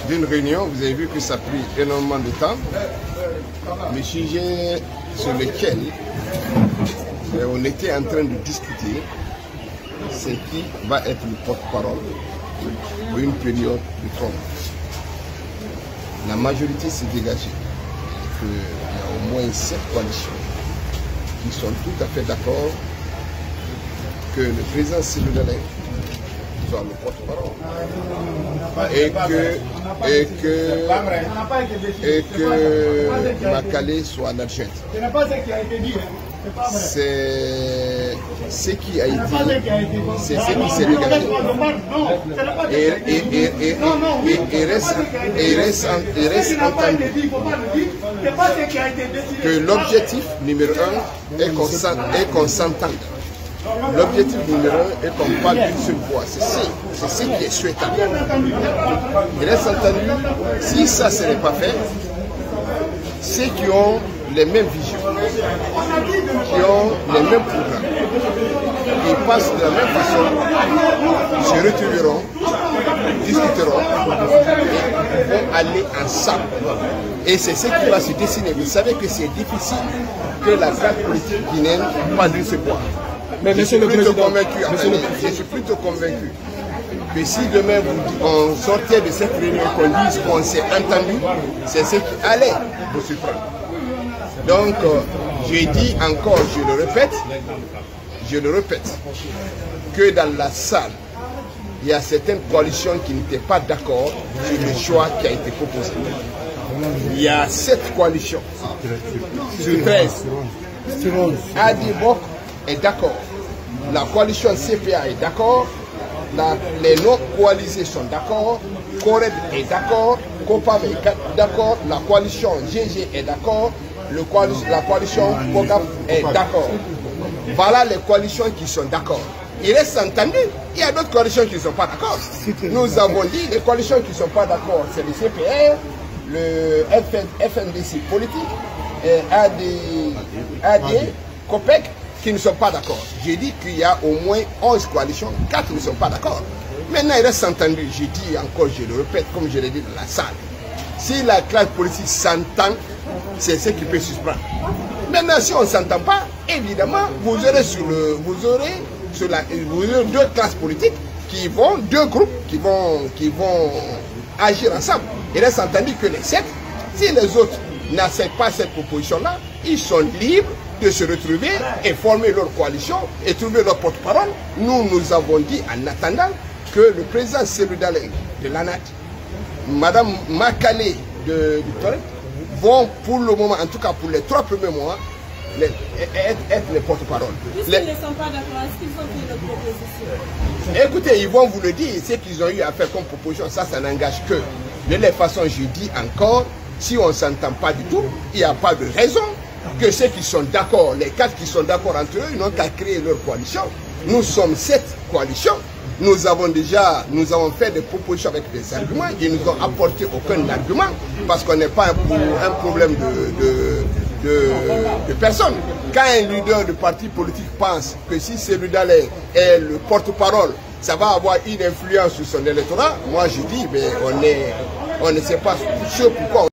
d'une réunion. Vous avez vu que ça a pris énormément de temps. Le sujet sur lequel on était en train de discuter, c'est qui va être le porte-parole pour une période de 3 mois. La majorité s'est dégagée. Il y a au moins 7 coalitions qui sont tout à fait d'accord que le président Cyril Dalein soit le porte-parole et que Makale soit l'adjoint. C'est ce qui a été, c'est ce qui s'est dégagé. Et reste entendu que l'objectif numéro 1 est qu'on s'entende. L'objectif numéro 1 est qu'on parle d'une seule voix. C'est ce qui est souhaitable. Il reste entendu, si ça ne serait pas fait, ceux qui ont les mêmes visions, qui ont les mêmes programmes, qui passent de la même façon, se retrouveront, discuteront et vont aller ensemble. Et c'est ce qui va se dessiner. Vous savez que c'est difficile que la classe politique guinéenne parle d'une seule voix. Mais je suis plutôt convaincu que si demain on sortait de cette réunion qu'on dise qu'on s'est entendu, c'est ce qui allait vous surprendre. Donc, je dis encore, je le répète, que dans la salle, il y a certaines coalitions qui n'étaient pas d'accord sur le choix qui a été proposé. Il y a 7 coalitions sur 13. Adibok est d'accord. La coalition CPA est d'accord. Les non-coalisés sont d'accord. Coreb est d'accord. COPAM est d'accord. La coalition GG est d'accord. La coalition COGAP est d'accord. Voilà les coalitions qui sont d'accord. Il reste entendu, il y a d'autres coalitions qui ne sont pas d'accord. Nous avons dit les coalitions qui ne sont pas d'accord, c'est le CPR, le FNDC politique, AD, COPEC, qui ne sont pas d'accord. J'ai dit qu'il y a au moins 11 coalitions, 4 ne sont pas d'accord. Maintenant, il reste entendu, je dis encore, je le répète, comme je l'ai dit dans la salle. Si la classe politique s'entend, c'est ce qui peut suspendre. Maintenant, si on ne s'entend pas, évidemment, vous aurez deux classes politiques qui vont, deux groupes qui vont agir ensemble. Il reste entendu que les 7, si les autres n'acceptent pas cette proposition-là, ils sont libres de se retrouver et former leur coalition et trouver leur porte-parole. Nous avons dit en attendant que le président Cyril Dalein de l'ANAT, Madame Makale du Torrent, vont pour le moment, en tout cas pour les 3 premiers mois, être les porte-parole. Puisqu'ils ne sont pas d'accord, est-ce qu'ils ont fait une proposition? Écoutez, ils vont vous le dire, ce qu'ils ont eu à faire comme proposition, ça n'engage que. De toute façon, je dis encore, si on ne s'entend pas du tout, il n'y a pas de raison que ceux qui sont d'accord, les 4 qui sont d'accord entre eux, ils n'ont qu'à créer leur coalition. Nous sommes 7 coalitions. Nous avons fait des propositions avec des arguments. Ils nous ont apporté aucun argument parce qu'on n'est pas un problème de personne. Quand un leader de parti politique pense que si Cyril Dalein est le porte-parole, ça va avoir une influence sur son électorat, moi je dis, mais on ne sait pas ce pourquoi.